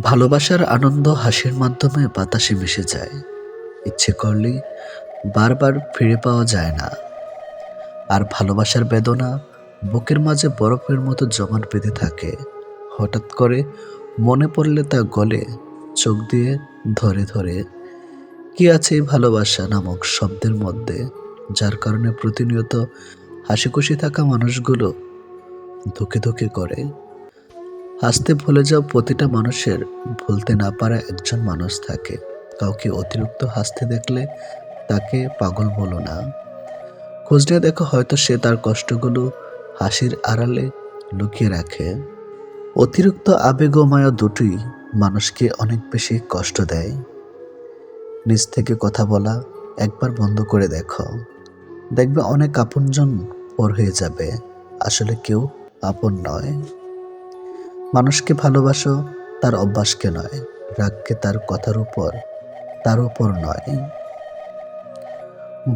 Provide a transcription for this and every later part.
ভালোবাসার আনন্দ হাসির মাধ্যমে বাতাসে মিশে যায়। ইচ্ছে করলেই বারবার ফিরে পাওয়া যায় না। আর ভালোবাসার বেদনা বুকের মাঝে বরফের মতো জমাট বেঁধে থাকে। হঠাৎ করে মনে পড়লে তা গলে চোখ দিয়ে ধরে ধরে। কি আছে এই ভালোবাসা নামক শব্দের মধ্যে, যার কারণে প্রতিনিয়ত হাসি খুশি থাকা মানুষগুলো ধুকে ধুকে করে। হাসতে ভুলে যাও প্রতিটা মানুষের ভুলতে না পারা একজন মানুষ থাকে। কাউকে অতিরিক্ত হাসতে দেখলে তাকে পাগল বলো না। খোঁজ নিয়ে দেখো, হয়তো সে তার কষ্টগুলো হাসির আড়ালে লুকিয়ে রাখে। অতিরিক্ত আবেগ ও মায়া দুটোই মানুষকে অনেক বেশি কষ্ট দেয়। নিজ থেকে কথা বলা একবার বন্ধ করে দেখো, দেখবে অনেক আপনজন পর হয়ে যাবে। আসলে কেউ আপন নয়। মানুষকে ভালোবাসো তার অভ্যাসকে নয়, রাগকে তার কথার উপর, তার উপর নয়।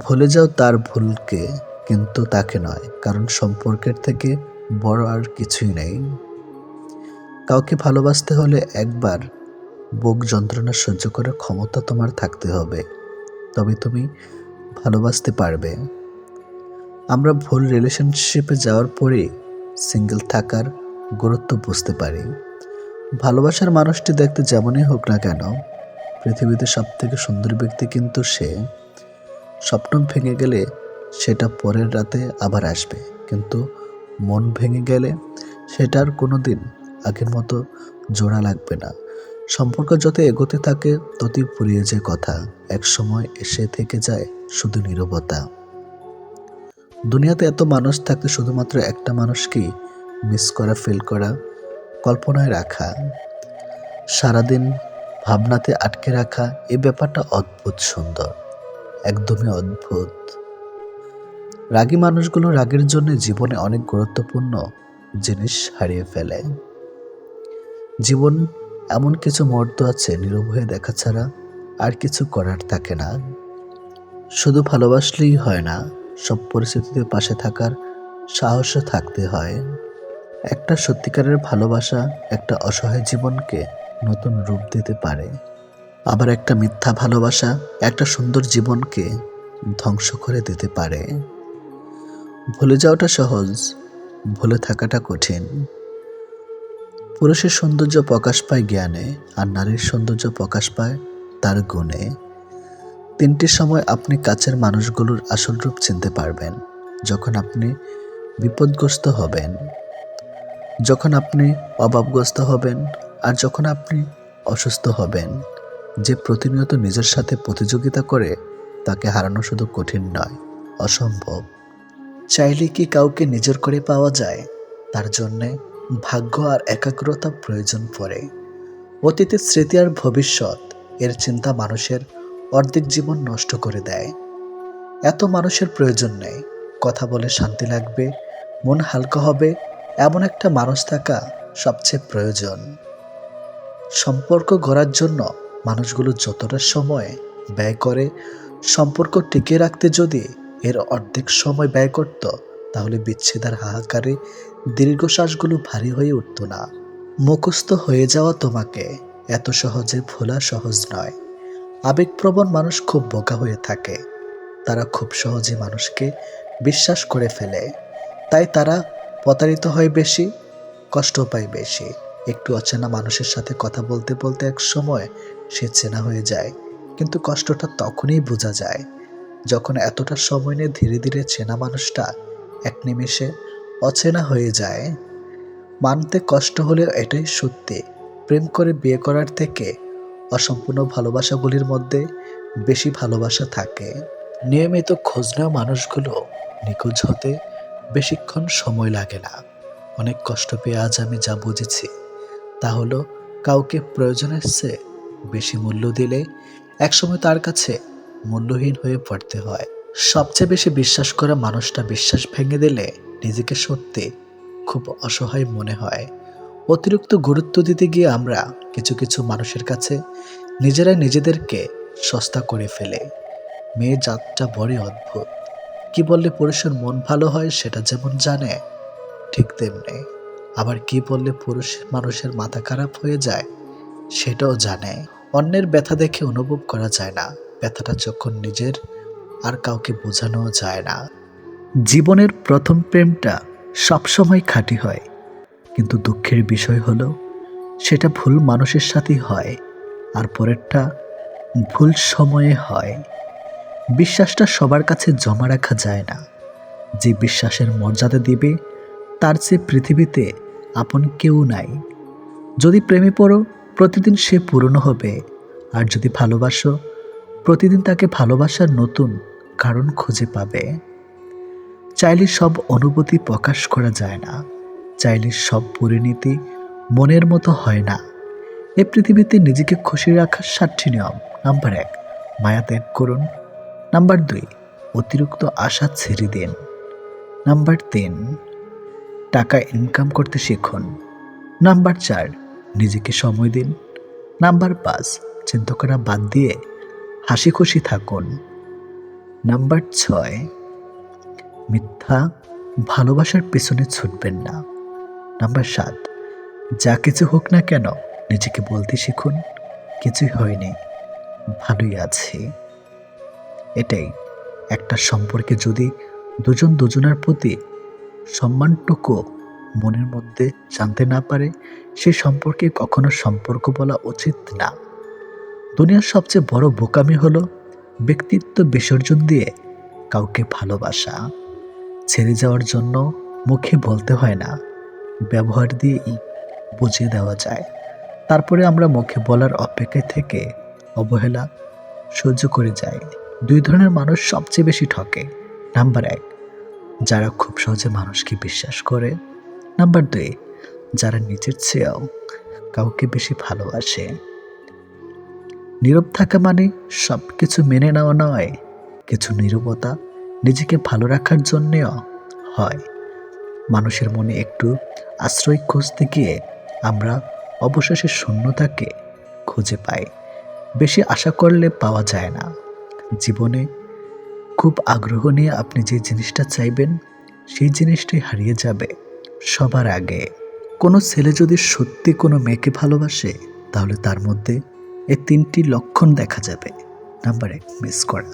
ভুলে যাও তার ভুলকে, কিন্তু তাকে নয়, কারণ সম্পর্কের থেকে বড় আর কিছুই নেই। কাউকে ভালোবাসতে হলে একবার বুক যন্ত্রণা সহ্য করার ক্ষমতা তোমার থাকতে হবে, তবে তুমি ভালোবাসতে পারবে। আমরা ভুল রিলেশনশিপে যাওয়ার পরে সিঙ্গেল থাকার গুরুত্ব বুঝতে পারি। ভালোবাসার মানুষটি দেখতে যেমনই হোক না কেন, পৃথিবীতে সবথেকে সুন্দর ব্যক্তি কিন্তু সে। স্বপ্ন ভেঙে গেলে সেটা পরের রাতে আবার আসবে, কিন্তু মন ভেঙে গেলে সেটা আর কোনো দিন আগের মতো জোড়া লাগবে না। সম্পর্ক যত এগোতে থাকে ততই ফুরিয়ে যায় কথা, এক সময় এসে থেকে যায় শুধু নীরবতা। দুনিয়াতে এত মানুষ থাকতে শুধুমাত্র একটা মানুষকেই মিস করা, ফিল করা, কল্পনায় রাখা, সারাদিন ভাবনাতে আটকে রাখা, এই ব্যাপারটা অদ্ভুত সুন্দর, একদমই অদ্ভুত। রাগী মানুষগুলো রাগের জন্য জীবনে অনেক গুরুত্বপূর্ণ জিনিস হারিয়ে ফেলে। জীবন এমন কিছু মুহূর্ত আছে নীরব হয়ে দেখা ছাড়া আর কিছু করার থাকে না। শুধু ভালোবাসলেই হয় না, সব পরিস্থিতিতে পাশে থাকার সাহসও থাকতে হয়। একটা সত্যিকারের ভালোবাসা একটা অসহায় জীবনকে নতুন রূপ দিতে পারে, আবার একটা মিথ্যা ভালোবাসা একটা সুন্দর জীবনকে ধ্বংস করে দিতে পারে। ভুলে যাওয়াটা সহজ, ভুলে থাকাটা কঠিন। পুরুষের সৌন্দর্য প্রকাশ পায় জ্ঞানে, আর নারীর সৌন্দর্য প্রকাশ পায় তার গুণে। তিনটি সময় আপনি কাছের মানুষগুলোর আসল রূপ চিনতে পারবেন: যখন আপনি বিপদগ্রস্ত হবেন, যখন আপনি অভাবগ্রস্ত হবেন, আর যখন আপনি অসুস্থ হবেন। যে প্রতিনিয়ত নিজের সাথে প্রতিযোগিতা করে তাকে হারানো শুধু কঠিন নয়, অসম্ভব। চাইলে কি কাউকে নিজের করে পাওয়া যায়? তার জন্যে ভাগ্য আর একাগ্রতা প্রয়োজন পড়ে। অতীতের স্মৃতি আর ভবিষ্যৎ, এর চিন্তা মানুষের অর্ধেক জীবন নষ্ট করে দেয়। এত মানুষের প্রয়োজন নেই। কথা বলে শান্তি লাগবে, মন হালকা হবে, এমন একটা মানুষ থাকা সবচেয়ে প্রয়োজন। সম্পর্ক গড়ার জন্য মানুষগুলো যতটা সময় ব্যয় করে, সম্পর্ক টিকিয়ে রাখতে যদি এর অর্ধেক সময় ব্যয় করত, তাহলে বিচ্ছেদের হাহাকারে দীর্ঘশ্বাসগুলো ভারী হয়ে উঠত না। মুখস্থ হয়ে যাওয়া তোমাকে এত সহজে ভোলা সহজ নয়। আবেগপ্রবণ মানুষ খুব বোকা হয়ে থাকে। তারা খুব সহজে মানুষকে বিশ্বাস করে ফেলে, তাই তারা প্রতারিত হয় বেশি, কষ্ট পায় বেশি। একটু অচেনা মানুষের সাথে কথা বলতে বলতে এক সময় সে চেনা হয়ে যায়, কিন্তু কষ্টটা তখনই বোঝা যায় যখন এতটা সময় নিয়ে ধীরে ধীরে চেনা মানুষটা এক নিমেষে অচেনা হয়ে যায়। মানতে কষ্ট হলেও এটাই সত্যি, প্রেম করে বিয়ে করার থেকে অসম্পূর্ণ ভালোবাসাগুলির মধ্যে বেশি ভালোবাসা থাকে। নিয়মিত খোঁজ নেওয়া মানুষগুলো নিখোঁজ হতে বেশিক্ষণ সময় লাগে না। অনেক কষ্ট পেয়ে আজ আমি যা বুঝেছি তা হলো, কাউকে প্রয়োজনের চেয়ে বেশি মূল্য দিলে একসময় তার কাছে মূল্যহীন হয়ে পড়তে হয়। সবচেয়ে বেশি বিশ্বাস করা মানুষটা বিশ্বাস ভেঙে দিলে নিজেকে সত্যি খুব অসহায় মনে হয়। অতিরিক্ত গুরুত্ব দিতে গিয়ে আমরা কিছু কিছু মানুষের কাছে নিজেরাই নিজেদেরকে সস্তা করে ফেলে। মেয়ে জাতটা বড়ই অদ্ভুত। কি বললে পুরুষের মন ভালো হয় সেটা যেমন জানে, ঠিক তেমনি আবার কি বললে পুরুষ মানুষের মাথা খারাপ হয়ে যায় সেটাও জানে। অন্যের ব্যথা দেখে অনুভব করা যায় না, ব্যথাটা যখন নিজের আর কাউকে বোঝানো যায় না। জীবনের প্রথম প্রেমটা সবসময় খাঁটি হয়, কিন্তু দুঃখের বিষয় হলো সেটা ভুল মানুষের সাথেই হয়, আর পরেরটা ভুল সময়ে হয়। বিশ্বাসটা সবার কাছে জমা রাখা যায় না। যে বিশ্বাসের মর্যাদা দিবে তার চেয়ে পৃথিবীতে আপন কেউ নাই। যদি প্রেমে পড়ো, প্রতিদিন সে পুরনো হবে। আর যদি ভালোবাসো, প্রতিদিন তাকে ভালোবাসার নতুন কারণ খুঁজে পাবে। চাইলে সব অনুভূতি প্রকাশ করা যায় না, চাইলে সব পরিণতি মনের মতো হয় না। এ পৃথিবীতে নিজেকে খুশি রাখার 7টি নিয়ম। নাম্বার 1, মায়া ত্যাগ করুন। নাম্বার 2, অতিরিক্ত আশা ছেড়ে দিন। নাম্বার 3, টাকা ইনকাম করতে শিখুন। নাম্বার 4, নিজেকে সময় দিন। নাম্বার 5, চিন্তা করা বাদ দিয়ে হাসি খুশি থাকুন। নাম্বার 6, মিথ্যা ভালোবাসার পেছনে ছুটবেন না। নাম্বার 7, যা কিছু হোক না কেন নিজেকে বলতে শিখুন, কিছুই হয়নি, ভালোই আছি। এটাই একটা সম্পর্কে যদি দুজন দুজনের প্রতি সম্মানটুকু মনের মধ্যে জানতে না পারে, সে সম্পর্কে কখনো সম্পর্ক বলা উচিত না। দুনিয়ার সবচেয়ে বড় বোকামি হলো ব্যক্তিত্ব বিসর্জন দিয়ে কাউকে ভালোবাসা। ছেড়ে যাওয়ার জন্য মুখে বলতে হয় না, ব্যবহার দিয়েই বুঝিয়ে দেওয়া যায়। তারপরে আমরা মুখে বলার অপেক্ষায় থেকে অবহেলা সহ্য করে যাই। 2 ধরনের মানুষ সবচেয়ে বেশি ঠকে। নাম্বার 1, যারা খুব সহজে মানুষকে বিশ্বাস করে। নাম্বার 2, যারা নিজের চেয়েও কাউকে বেশি ভালোবাসে। নীরব থাকা মানে সব কিছু মেনে নেওয়া নয়, কিছু নীরবতা নিজেকে ভালো রাখার জন্যেও হয়। মানুষের মনে একটু আশ্রয় খুঁজতে গিয়ে আমরা অবশেষে শূন্যতাকে খুঁজে পাই। বেশি আশা করলে পাওয়া যায় না। জীবনে খুব আগ্রহ নিয়ে আপনি যে জিনিসটা চাইবেন, সেই জিনিসটাই হারিয়ে যাবে সবার আগে। কোনো ছেলে যদি সত্যি কোনো মেয়েকে ভালোবাসে, তাহলে তার মধ্যে এই 3টি লক্ষণ দেখা যাবে। নাম্বার 1, মিস করা।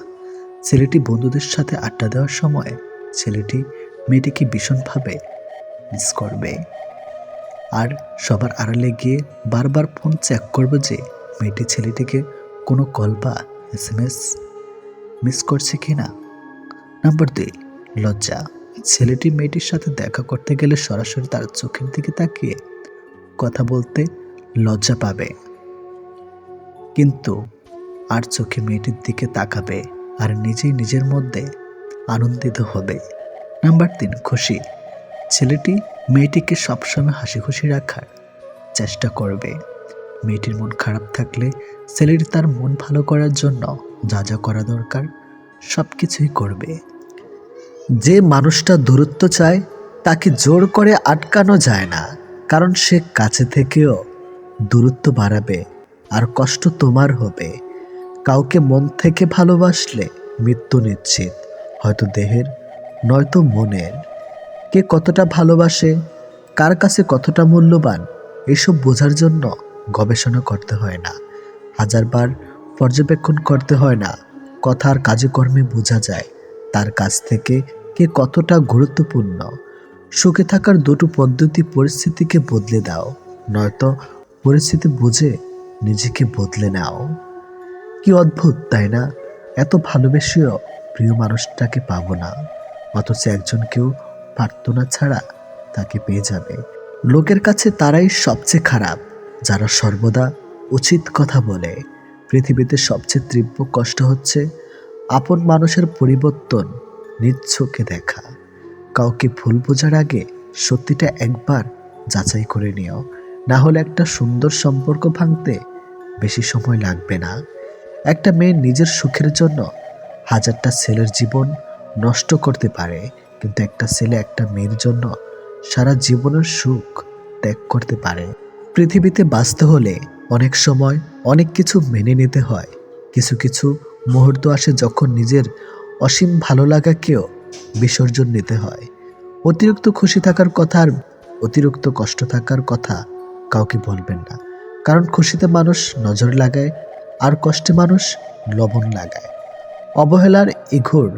ছেলেটি বন্ধুদের সাথে আড্ডা দেওয়ার সময় ছেলেটি মেয়েটিকে ভীষণভাবে মিস করবে, আর সবার আড়ালে গিয়ে বারবার ফোন চেক করবে যে মেয়েটি ছেলেটিকে কোনো কল বা SMS মিস করছে কিনা। নাম্বার 2, লজ্জা। ছেলেটি মেয়েটির সাথে দেখা করতে গেলে সরাসরি তার চোখের দিকে তাকিয়ে কথা বলতে লজ্জা পাবে, কিন্তু আর চোখে মেয়েটির দিকে তাকাবে আর নিজেই নিজের মধ্যে আনন্দিত হবে। নাম্বার 3, খুশি। ছেলেটি মেয়েটিকে সবসময় হাসি খুশি রাখার চেষ্টা করবে। মেয়েটির মন খারাপ থাকলে ছেলেটি তার মন ভালো করার জন্য যা যা করা দরকার সব কিছুই করবে। যে মানুষটা দূরত্ব চায় তাকে জোর করে আটকানো যায় না, কারণ সে কাছে থেকেও দূরত্ব বাড়াবে আর কষ্ট তোমার হবে। কাউকে মন থেকে ভালোবাসলে মৃত্যু নিশ্চিত, হয়তো দেহের নয়তো মনের। কে কতটা ভালোবাসে, কার কাছে কতটা মূল্যবান, এসব বোঝার জন্য গবেষণা করতে হয় না, হাজারবার পর্যবেক্ষণ করতে হয় না। কথার কাজে কর্মে বোঝা যায় তার কাছ থেকে কে কতটা গুরুত্বপূর্ণ। সুখে থাকার 2টো পদ্ধতি: পরিস্থিতিকে বদলে দাও, নয়তো পরিস্থিতি বুঝে নিজেকে বদলে নাও। কি অদ্ভুত তাই না? এত ভালোবেসেও প্রিয় মানুষটাকে পাবো না, অথচ একজনকেও প্রার্থনা ছাড়া তাকে পেয়ে যাবে। লোকের কাছে তারাই সবচেয়ে খারাপ যারা সর্বদা উচিত কথা বলে। পৃথিবীতে সবচেয়ে তীব্র কষ্ট হচ্ছে আপন মানুষের পরিবর্তন নিজ চোখে দেখা। কাউকে ভুল বোঝার আগে সত্যিটা একবার যাচাই করে নিও, না হলে একটা সুন্দর সম্পর্ক ভাঙতে বেশি সময় লাগবে না। একটা মেয়ে নিজের সুখের জন্য হাজারটা ছেলের জীবন নষ্ট করতে পারে, কিন্তু একটা ছেলে একটা মেয়ের জন্য সারা জীবনের সুখ ত্যাগ করতে পারে। পৃথিবীতে বাঁচতে হলে অনেক সময় অনেক কিছু মেনে নিতে হয়। কিছু কিছু মুহূর্ত আসে যখন নিজের অসীম ভালো লাগাকেও বিসর্জন নিতে হয়। অতিরিক্ত খুশি থাকার কথা আর অতিরিক্ত কষ্ট থাকার কথা কাউকে বলবেন না, কারণ খুশিতে মানুষ নজর লাগায় আর কষ্টে মানুষ লবণ লাগায়। অবহেলার ইগোর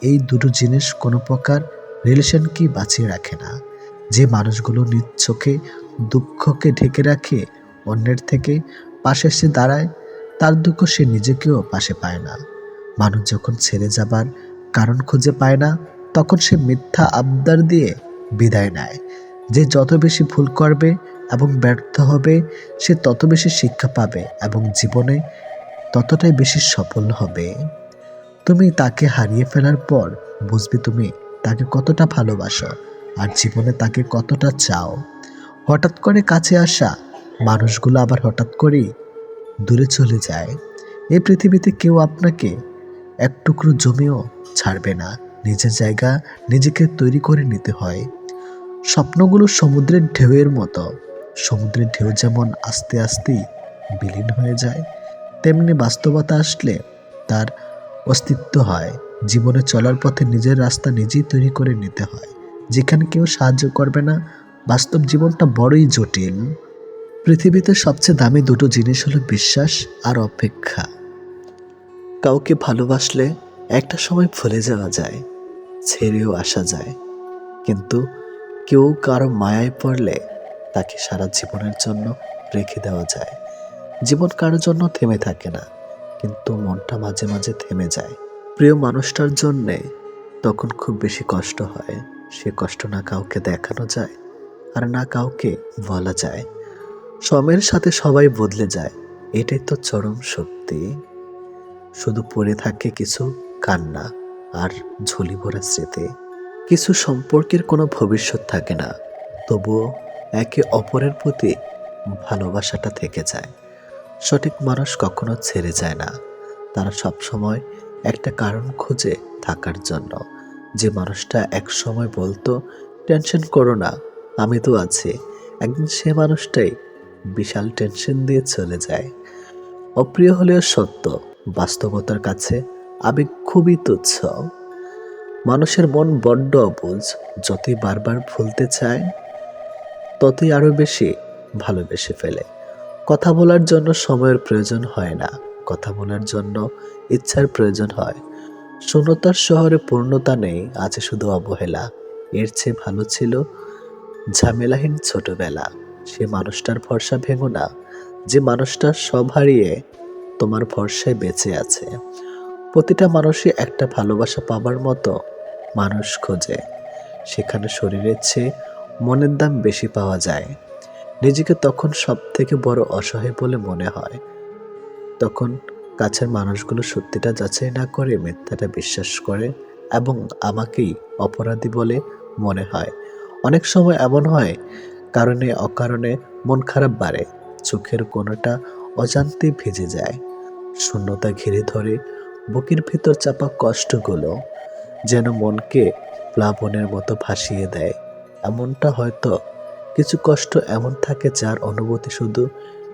এই দুটো জিনিস কোনো প্রকার রিলেশনকে বাঁচিয়ে রাখে না। যে মানুষগুলো নিজ চোখে দুঃখকে ঢেকে রাখে, অন্যের থেকে পাশে এসে দাঁড়ায়, তার দুঃখ সে নিজেকেও পাশে পায় না। মানুষ যখন ছেড়ে যাবার কারণ খুঁজে পায় না, তখন সে মিথ্যা আবদার দিয়ে বিদায় নেয়। যে যত বেশি ভুল করবে এবং ব্যর্থ হবে, সে তত বেশি শিক্ষা পাবে এবং জীবনে ততটাই বেশি সফল হবে। তুমি তাকে হারিয়ে ফেলার পর বুঝবে তুমি তাকে কতটা ভালোবাসো আর জীবনে তাকে কতটা চাও। হঠাৎ করে কাছে আসা মানুষগুলো আবার হঠাৎ করেই দূরে চলে যায়। এই পৃথিবীতে কেউ আপনাকে এক টুকরো জমিও ছাড়বে না। নিজের জায়গা নিজেকে তৈরি করে নিতে হয়। স্বপ্নগুলো সমুদ্রের ঢেউয়ের মতো। সমুদ্রের ঢেউ যেমন আস্তে আস্তেই বিলীন হয়ে যায়, তেমনি বাস্তবতা আসলে তার অস্তিত্ব হয়। জীবনে চলার পথে নিজের রাস্তা নিজেই তৈরি করে নিতে হয়। যেখানে কেউ সাহায্য করবে না, বাস্তব জীবনটা বড়ই জটিল। পৃথিবীতে সবচেয়ে দামি দুটো জিনিস হলো বিশ্বাস আর অপেক্ষা। কাউকে ভালোবাসলে একটা সময় ভুলে যাওয়া যায়, ছেড়েও আসা যায়, কিন্তু কেউ কারো মায়ায় পড়লে তাকে সারা জীবনের জন্য রেখে দেওয়া যায়। জীবন কারোর জন্য থেমে থাকে না, কিন্তু মনটা মাঝে মাঝে থেমে যায়। প্রিয় মানুষটার জন্যে তখন খুব বেশি কষ্ট হয়। সে কষ্ট না কাউকে দেখানো যায় আর না কাউকে বলা যায়। সময়ের সাথে সবাই বদলে যায়, এটাই তো চরম সত্যি। শুধু পড়ে থাকে কিছু কান্না আর ঝুলি ভরা স্মৃতি। কিছু সম্পর্কের কোনো ভবিষ্যৎ থাকে না, তবুও একে অপরের প্রতি ভালোবাসাটা থেকে যায়। সঠিক মানুষ কখনো ছেড়ে যায় না, তারা সবসময় একটা কারণ খুঁজে থাকার জন্য। যে মানুষটা এক সময় বলতো টেনশন করো না, আমি তো আছি, একদিন সে মানুষটাই বিশাল টেনশন দিয়ে চলে যায়। অপ্রিয় হলেও সত্য, বাস্তবতার কাছে আবেগ খুবই তুচ্ছ। মানুষের মন বড্ড অবুঝ, যতই বারবার ভুলতে চায় ততই আরো বেশি ভালোবেসে ফেলে। কথা বলার জন্য সময়ের প্রয়োজন হয় না, কথা বলার জন্য ইচ্ছার প্রয়োজন হয়। শূন্যতার শহরে পূর্ণতা নেই, আছে শুধু অবহেলা। এর চেয়ে ভালো ছিল ঝামেলাহীন ছোটবেলা। সে মানুষটার ভরসা ভেঙো না, যে মানুষটা সব হারিয়ে তোমার ভরসায় বেঁচে আছে। প্রতিটা মানুষই একটা ভালোবাসা পাবার মতো মানুষ খোঁজে, সেখানে শরীরের চেয়ে মনের দাম বেশি পাওয়া যায়। নিজেকে তখন সব থেকে বড় অসহায় বলে মনে হয়। তখন কাছের মানুষগুলো সত্যিটা যাচাই না করে মিথ্যাটা বিশ্বাস করে এবং আমাকেই অপরাধী বলে মনে হয়। অনেক সময় এমন হয়, কারণে অকারণে মন খারাপ বাড়ে, চোখের কোণাটা অজান্তে ভিজে যায়, শূন্যতা ঘিরে ধরে বুকের ভিতর চাপা কষ্টগুলো যেন মনকে প্লাবনের মতো ভাসিয়ে দেয়। এমনটা হয়তো কিছু কষ্ট এমন থাকে যার অনুভূতি শুধু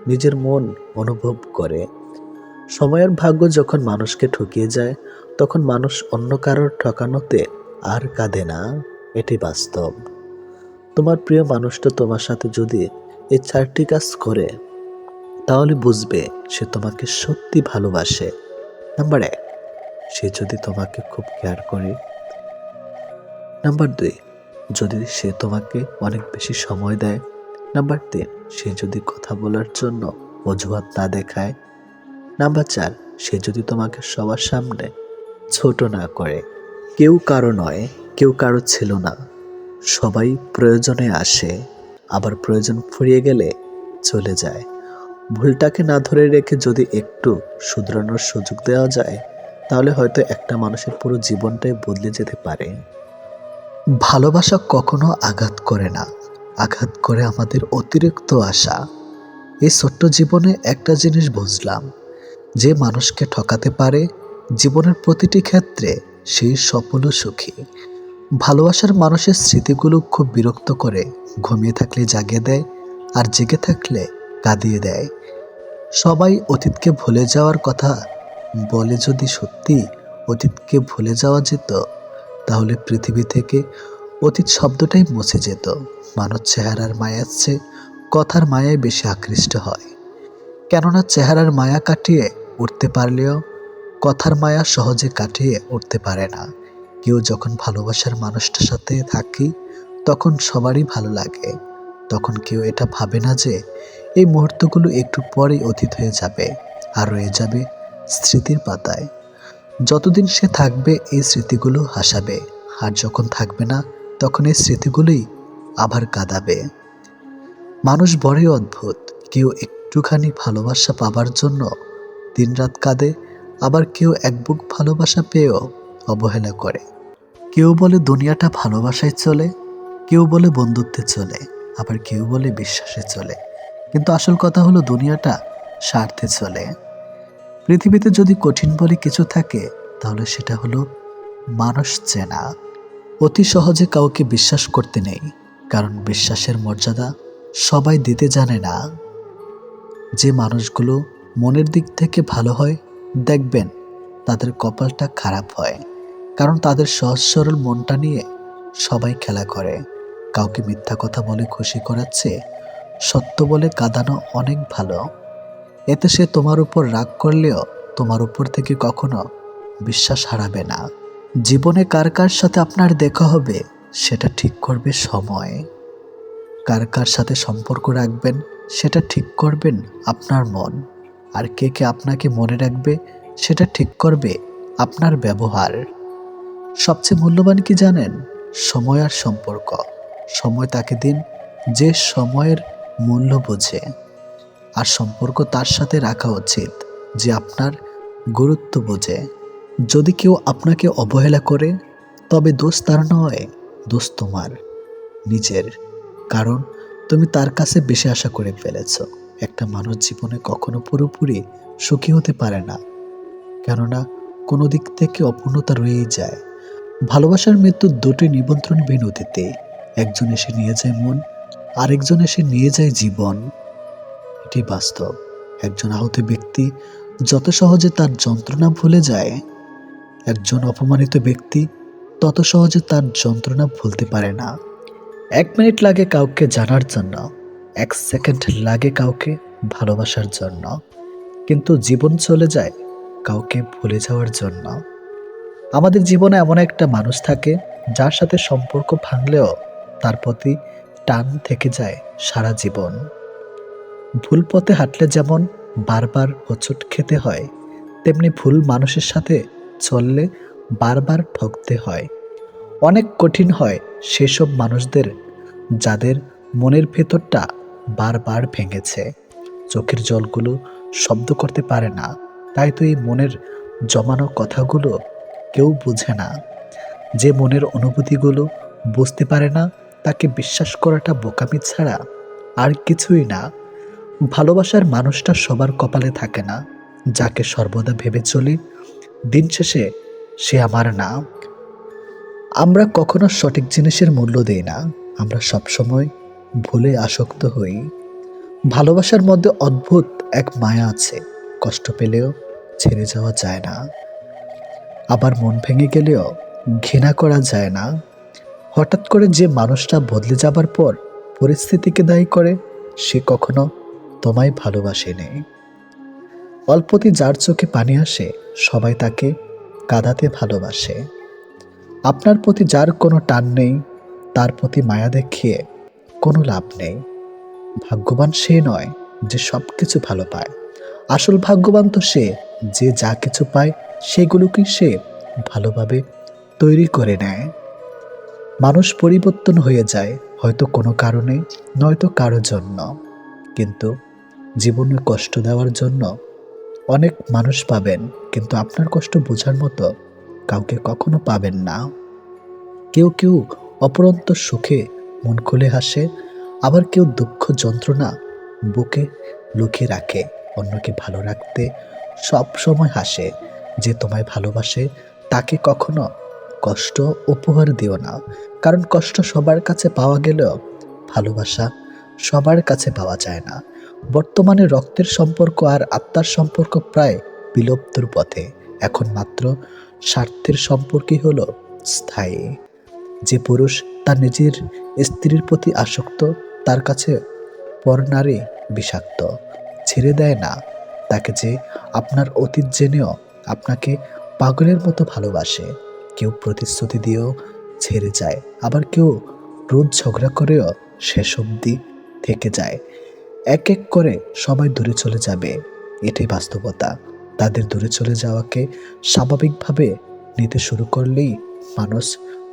নিজের মন অনুভব করে। সময়ের ভাগ্য যখন মানুষকে ঠকিয়ে যায়, তখন মানুষ অন্য কারোর ঠকানোতে আর কাঁদে না, এটি বাস্তব। তোমার প্রিয় মানুষটা তোমার সাথে যদি এই 4টি কাজ করে, তাহলে বুঝবে সে তোমাকে সত্যি ভালোবাসে। নাম্বার 1, সে যদি তোমাকে খুব কেয়ার করে। নাম্বার 2, যদি সে তোমাকে অনেক বেশি সময় দেয়। নাম্বার 3, সে যদি কথা বলার জন্য অজুহাত না দেখায়। নাম্বার 4, সে যদি তোমাকে সবার সামনে ছোট না করে। কেউ কারো নয়, কেউ কারো ছিল না। সবাই প্রয়োজনে আসে, আবার প্রয়োজন ফুরিয়ে গেলে চলে যায়। ভুলটাকে না ধরে রেখে যদি একটু শুধরানোর সুযোগ দেওয়া যায়, তাহলে হয়তো একটা মানুষের পুরো জীবনটাই বদলে যেতে পারে। ভালোবাসা কখনো আঘাত করে না, আঘাত করে আমাদের অতিরিক্ত আশা। এই ছোট্ট জীবনে একটা জিনিস বুঝলাম, যে মানুষকে ঠকাতে পারে জীবনের প্রতিটি ক্ষেত্রে সেই সফল ও সুখী। ভালোবাসার মানুষের স্মৃতিগুলো খুব বিরক্ত করে, ঘুমিয়ে থাকলে জাগিয়ে দেয় আর জেগে থাকলে কাঁদিয়ে দেয়। সবাই অতীতকে ভুলে যাওয়ার কথা বলে, যদি সত্যি অতীতকে ভুলে যাওয়া যেত, তাহলে পৃথিবী থেকে অতীত শব্দটাই মুছে যেত। মানুষ চেহারার মায়ার চেয়ে কথার মায়ায় বেশি আকৃষ্ট হয়। কেননা চেহারার মায়া কাটিয়ে উঠতে পারলেও কথার মায়া সহজে কাটিয়ে উঠতে পারে না। কেউ যখন ভালোবাসার মানুষটার সাথে থাকি তখন সবারই ভালো লাগে। তখন কেউ এটা ভাবে না যে এই মুহূর্তগুলো একটু পরেই অতীত হয়ে যাবে আর রয়ে যাবে স্মৃতির পাতায়। যতদিন সে থাকবে এই স্মৃতিগুলো হাসাবে, আর যখন থাকবে না তখন এই স্মৃতিগুলোই আবার কাঁদাবে। মানুষ বড়ই অদ্ভুত। কেউ একটুখানি ভালোবাসা পাবার জন্য দিনরাত কাঁদে, আবার কেউ এক বুক ভালোবাসা পেয়েও অবহেলা করে। কেউ বলে দুনিয়াটা ভালোবাসায় চলে, কেউ বলে বন্ধুত্বে চলে, আবার কেউ বলে বিশ্বাসে চলে। কিন্তু আসল কথা হলো দুনিয়াটা স্বার্থে চলে। পৃথিবীতে যদি কঠিন বলে কিছু থাকে তাহলে সেটা হলো মানুষ চেনা। অতি সহজে কাউকে বিশ্বাস করতে নেই, কারণ বিশ্বাসের মর্যাদা সবাই দিতে জানে না। যে মানুষগুলো মনের দিক থেকে ভালো হয় দেখবেন তাদের কপালটা খারাপ হয়, কারণ তাদের সহজ সরল মনটা নিয়ে সবাই খেলা করে। কাউকে মিথ্যা কথা বলে খুশি করাচ্ছে সত্য বলে কাঁদানো অনেক ভালো। এতে সে তোমার উপর রাগ করলেও তোমার উপর থেকে কখনো বিশ্বাস হারাবে না। জীবনে কার কার সাথে আপনার দেখা হবে সেটা ঠিক করবে সময়। কার কার সাথে সম্পর্ক রাখবেন সেটা ঠিক করবেন আপনার মন। আর কে কে আপনাকে মনে রাখবে সেটা ঠিক করবে আপনার ব্যবহার। সবচেয়ে মূল্যবান কি জানেন? সময় আর সম্পর্ক। সময় তাকে দিন যে সময়ের মূল্য বোঝে, আর সম্পর্ক তার সাথে রাখা উচিত যে আপনার গুরুত্ব বোঝে। যদি কেউ আপনাকে অবহেলা করে তবে দোষ তার নয়, দোষ তোমার নিজের। কারণ তুমি তার কাছে বেশি আশা করে ফেলেছ। একটা মানুষ জীবনে কখনো পুরোপুরি সুখী হতে পারে না, কেননা কোনো দিক থেকে অপূর্ণতা রয়েই যায়। ভালোবাসার মৃত্যু দুটি নিমন্ত্রণবিহীন অতিথি। একজন এসে নিয়ে যায় মন, আরেকজন এসে নিয়ে যায় জীবন। এটি বাস্তব। একজন আহত ব্যক্তি যত সহজে তার যন্ত্রণা ভুলে যায়, একজন অপমানিত ব্যক্তি তত সহজে তার যন্ত্রণা ভুলতে পারে না। 1 মিনিট লাগে কাউকে জানার জন্য, 1 সেকেন্ড লাগে কাউকে ভালোবাসার জন্য, কিন্তু জীবন চলে যায় কাউকে ভুলে যাওয়ার জন্য। আমাদের জীবনে এমন একটা মানুষ থাকে যার সাথে সম্পর্ক ভাঙলেও তার প্রতি টান থেকে যায় সারা জীবন। ভুল পথে হাঁটলে যেমন বারবার হোঁচট খেতে হয়, তেমনি ভুল মানুষের সাথে চললে বারবার ঠকতে হয়। অনেক কঠিন হয় সেসব মানুষদের যাদের মনের ভেতরটা বারবার ভেঙেছে। চোখের জলগুলো শব্দ করতে পারে না, তাই তো এই মনের জমানো কথাগুলো কেউ বুঝে না। যে মনের অনুভূতিগুলো বুঝতে পারে না তাকে বিশ্বাস করাটা বোকামি ছাড়া আর কিছুই না। ভালোবাসার মানুষটা সবার কপালে থাকে না। যাকে সর্বদা ভেবে চলি দিন শেষে সে আমার না। আমরা কখনো সঠিক জিনিসের মূল্য দেই না, আমরা সবসময় ভুলে আসক্ত হই। ভালোবাসার মধ্যে অদ্ভুত এক মায়া আছে, কষ্ট পেলেও ছেড়ে যাওয়া যায় না, আবার মন ভেঙে গেলেও ঘৃণা করা যায় না। হঠাৎ করে যে মানুষটা বদলে যাবার পর পরিস্থিতিকে দায়ী করে সে কখনো তোমায় ভালোবাসেনি। অল্পতে যার চোখে পানি আসে সবাই তাকে কাঁদাতে ভালোবাসে। আপনার প্রতি যার কোনো টান নেই তার প্রতি মায়া দেখিয়ে কোনো লাভ নেই। ভাগ্যবান সে নয় যে সব কিছু ভালো পায়, আসল ভাগ্যবান তো সে যে যা কিছু পায় সেগুলোকে সে ভালোভাবে তৈরি করে নেয়। মানুষ পরিবর্তন হয়ে যায় হয়তো কোনো কারণে, নয়তো কারো জন্য, কিন্তু জীবনে কষ্ট দেওয়ার জন্য অনেক মানুষ পাবেন, কিন্তু আপনার কষ্ট বোঝার মতো কাউকে কখনো পাবেন না। কেউ কেউ অপরন্ত সুখে মন খুলে হাসে, আবার কেউ দুঃখ যন্ত্রণা বুকে লুকিয়ে রাখে। অন্যকে ভালো রাখতে সব সময় হাসে। যে তোমায় ভালোবাসে তাকে কখনো কষ্ট উপহার দিও না, কারণ কষ্ট সবার কাছে পাওয়া গেলেও ভালোবাসা সবার কাছে পাওয়া যায় না। বর্তমানে রক্তের সম্পর্ক আর আত্মার সম্পর্ক প্রায় বিলুপ্তর পথে। এখন মাত্র স্বার্থের সম্পর্কই হলো স্থায়ী। যে পুরুষ তার নিজের স্ত্রীর প্রতি আসক্ত, তার কাছে পরনারী বিষাক্ত। ছেড়ে দেয় না তাকে যে আপনার অতীত জেনেও আপনাকে পাগলের মতো ভালোবাসে। কেউ প্রতিশ্রুতি দিয়েও ছেড়ে যায়, আবার কেউ রোজ ঝগড়া করেও শেষ অবধি থেকে যায়। এক এক করে সবাই দূরে চলে যাবে, এটাই বাস্তবতা। তাদের দূরে চলে যাওয়াকে স্বাভাবিকভাবে নিতে শুরু করলেই মানুষ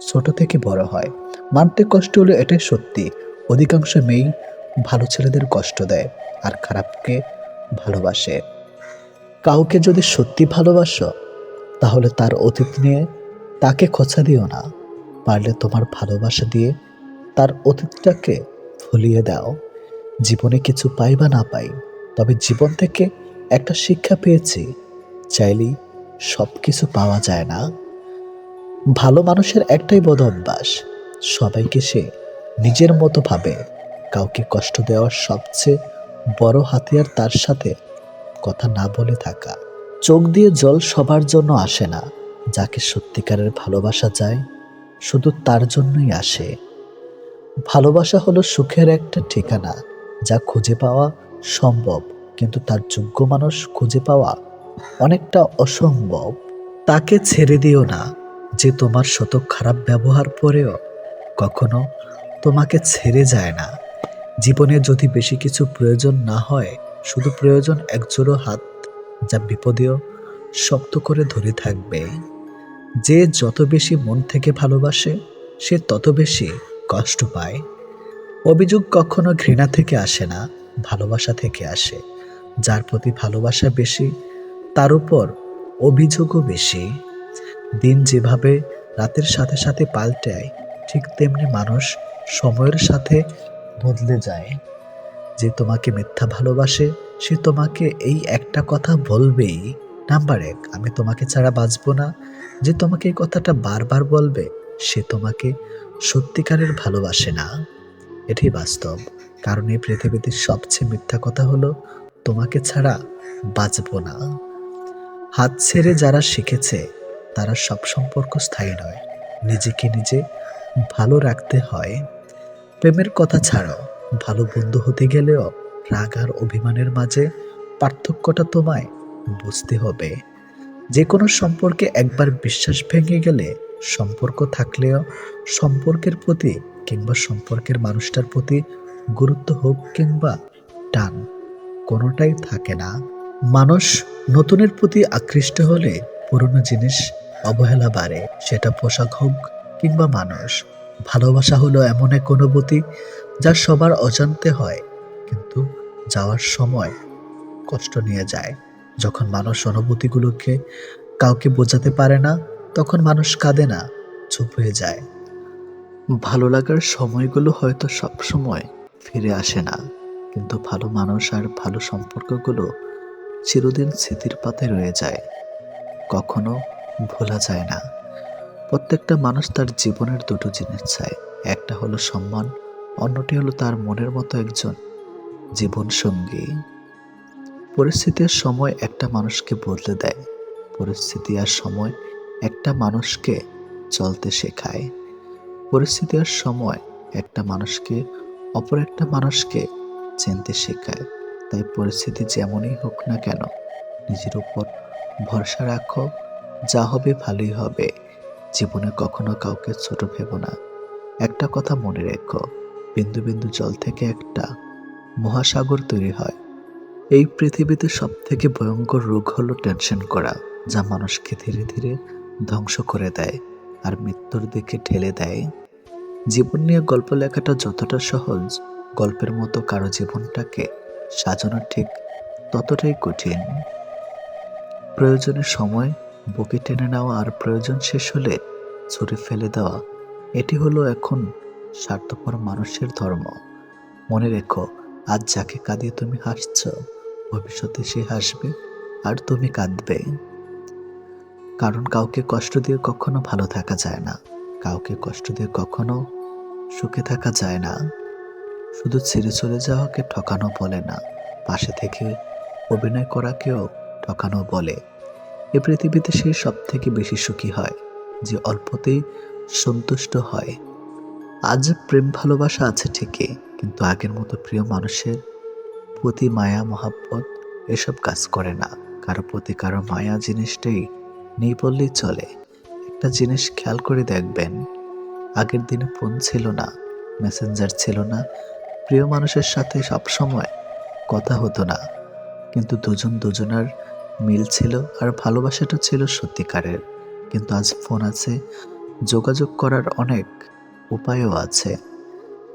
ছোট থেকে বড় হয়। মানতে কষ্ট হলে এটাই সত্যি। অধিকাংশ মেয়েই ভালো ছেলেদের কষ্ট দেয় আর খারাপকে ভালোবাসে। কাউকে যদি সত্যি ভালোবাসো, তাহলে তার অতীত নিয়ে তাকে খোঁচা দিও না। পারলে তোমার ভালোবাসা দিয়ে তার অতীতটাকে ভুলিয়ে দাও। জীবনে কিছু পাই বা না পাই, তবে জীবন থেকে একটা শিক্ষা পেয়েছি, চাইলেই সব কিছু পাওয়া যায় না। ভালো মানুষের একটাই বদ অভ্যাস, সবাইকে সে নিজের মতো ভাবে। কাউকে কষ্ট দেওয়ার সবচেয়ে বড় হাতিয়ার তার সাথে কথা না বলে থাকা। চোখ দিয়ে জল সবার জন্য আসে না। যাকে সত্যিকারের ভালোবাসা যায়, শুধু তার জন্যই আসে। ভালোবাসা হলো সুখের একটা ঠিকানা, যা খুঁজে পাওয়া সম্ভব, কিন্তু তার যোগ্য মানুষ খুঁজে পাওয়া অনেকটা অসম্ভব। তাকে ছেড়ে দিও না যে তোমার শত খারাপ ব্যবহার পরেও কখনো তোমাকে ছেড়ে যায় না। জীবনে যদি বেশি কিছু প্রয়োজন না হয়, শুধু প্রয়োজন একজোড়ো হাত, যা বিপদেও শক্ত করে ধরে থাকবে। যে যত বেশি মন থেকে ভালোবাসে, সে তত বেশি কষ্ট পায়। অভিযোগ কখনো ঘৃণা থেকে আসে না, ভালোবাসা থেকে আসে। যার প্রতি ভালোবাসা বেশি, তার উপর অভিযোগও বেশি। দিন যেভাবে রাতের সাথে সাথে পাল্টায়, ঠিক তেমনি মানুষ সময়ের সাথে বদলে যায়। যে তোমাকে মিথ্যা ভালোবাসে, সে তোমাকে এই একটা কথা বলবেই, নাম্বার 1, আমি তোমাকে ছাড়া বাঁচব না। যে তোমাকে এই কথাটা বারবার বলবে, সে তোমাকে সত্যিকারের ভালোবাসে না। এটাই বাস্তব। কারণ এই পৃথিবীতে সবচেয়ে মিথ্যা কথা হলো, তোমাকে ছাড়া বাঁচব না। হাত ছেড়ে যারা শিখেছে, তারা সব সম্পর্ক স্থায়ী নয়। নিজেকে নিজে ভালো রাখতে হয়। প্রেমের কথা ছাড়ো, ভালো বন্ধু হতে গেলেও রাগ আর অভিমানের মাঝে পার্থক্যটা তোমায় বুঝতে হবে। যে কোনো সম্পর্কে একবার বিশ্বাস ভেঙে গেলে, সম্পর্ক থাকলেও সম্পর্কের প্রতি কিংবা সম্পর্কের মানুষটার প্রতি গুরুত্ব হোক কিংবা টান, কোনোটাই থাকে না। মানুষ নতুনের প্রতি আকৃষ্ট হলে পুরনো জিনিস অবহেলা বাড়ে, সেটা পোশাক হোক কিংবা মানুষ। ভালোবাসা হলো এমন এক অনুভূতি যা সবার অজান্তে হয়, কিন্তু যাওয়ার সময় কষ্ট নিয়ে যায়। যখন মানুষ অনুভূতিগুলোকে কাউকে বোঝাতে পারে না, তখন মানুষ কাঁদে না, চুপ হয়ে যায়। ভালো লাগার সময়গুলো হয়তো সব সময় ফিরে আসে না, কিন্তু ভালো মানুষ আর ভালো সম্পর্কগুলো চিরদিন স্মৃতির পাতায় রয়ে যায়, কখনো ভোলা যায় না। প্রত্যেকটা মানুষ তার জীবনের দুটো জিনিস চায়, একটা হলো সম্মান, অন্যটি হলো তার মনের মতো একজন জীবন সঙ্গী। পরিস্থিতির সময় একটা মানুষকে বদলে দেয়, পরিস্থিতি আর সময় একটা মানুষকে চলতে শেখায়। পরিস্থিতি আর সময় একটা মানুষকে অপর একটা মানুষকে চিনতে শেখায়। তাই পরিস্থিতি যেমনই হোক না কেন, নিজের উপর ভরসা রাখো, যা হবে ভালোই হবে। জীবনে কখনো কাউকে ছোট ভেবো না। একটা কথা মনে রেখো, বিন্দু বিন্দু জল থেকে একটা মহাসাগর তৈরি হয়। এই পৃথিবীতে সব থেকে ভয়ঙ্কর রোগ হলো টেনশন করা, যা মানুষকে ধীরে ধীরে ধ্বংস করে দেয় আর মৃত্যুর দিকে ঠেলে দেয়। জীবন নিয়ে গল্প লেখাটা যতটা সহজ, গল্পের মতো কারো জীবনটাকে সাজানো ঠিক ততটাই কঠিন। প্রয়োজনের সময় বুকে টেনে নেওয়া আর প্রয়োজন শেষ হলে ছুঁড়ে ফেলে দেওয়া, এটি হলো এখন স্বার্থপর মানুষের ধর্ম। মনে রেখো, আজ যাকে কাঁদিয়ে তুমি হাসছ, ভবিষ্যতে সে হাসবে আর তুমি কাঁদবে। কারণ কাউকে কষ্ট দিয়ে কখনো ভালো থাকা যায় না, কাউকে কষ্ট দিয়ে কখনো সুখে থাকা যায় না। শুধু ছেড়ে চলে যাওয়াকে ঠকানো বলে না, পাশে থেকে অভিনয় করাকেও ঠকানো বলে। এ পৃথিবীতে সে সব থেকে বেশি সুখী হয়, যে অল্পতেই সন্তুষ্ট হয়। আজ প্রেম ভালোবাসা আছে ঠিকই, কিন্তু আগের মতো প্রিয় মানুষের প্রতি মায়া মহাব্বত এসব কাজ করে না। কারো প্রতি কারো মায়া জিনিসটাই নেই বললেই চলে। একটা জিনিস খেয়াল করে দেখবেন, আগের দিনে ফোন ছিল না, মেসেঞ্জার ছিল না, প্রিয় মানুষের সাথে সবসময় কথা হতো না, কিন্তু দুজন দুজনার মিল ছিল আর ভালোবাসাটা ছিল সত্যিকারের। কিন্তু আজ ফোন আছে, যোগাযোগ করার অনেক উপায়ও আছে,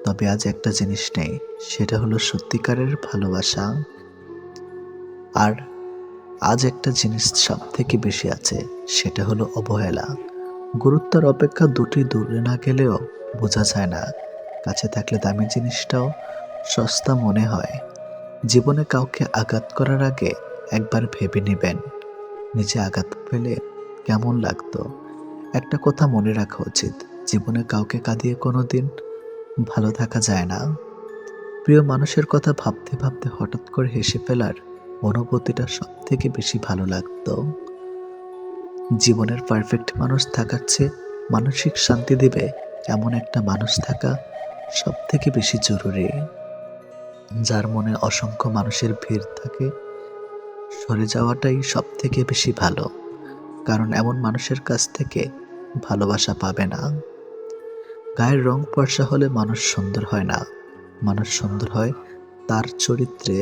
তবে আজ একটা জিনিস নেই, সেটা হলো সত্যিকারের ভালোবাসা। আর আজ একটা জিনিস সব থেকে বেশি আছে, সেটা হলো অবহেলা। গুরুত্বের অপেক্ষা দুটি দূরে না গেলেও বোঝা যায় না, কাছে থাকলে দামি জিনিসটাও সস্তা মনে হয়। জীবনে কাউকে আঘাত করার আগে একবার ভেবে নেবেন, নিজে আঘাত পেলে কেমন লাগতো। একটা কথা মনে রাখা উচিত, জীবনে কাউকে কাঁদিয়ে কোনোদিন ভালো থাকা যায় না। প্রিয় মানুষের কথা ভাবতে ভাবতে হঠাৎ করে হেসে ফেলার অনুভূতিটা সব থেকে বেশি ভালো লাগতো। জীবনের পারফেক্ট মানুষ থাকার চেয়ে মানসিক শান্তি দেবে এমন একটা মানুষ থাকা সব থেকে বেশি জরুরি। যার মনে অসংখ্য মানুষের ভিড় থাকে, সরে যাওয়াটাই সব থেকে বেশি ভালো, কারণ এমন মানুষের কাছ থেকে ভালোবাসা পাবে না। গায়ের রং ফর্সা হলে মানুষ সুন্দর হয় না, মানুষ সুন্দর হয় তার চরিত্রে।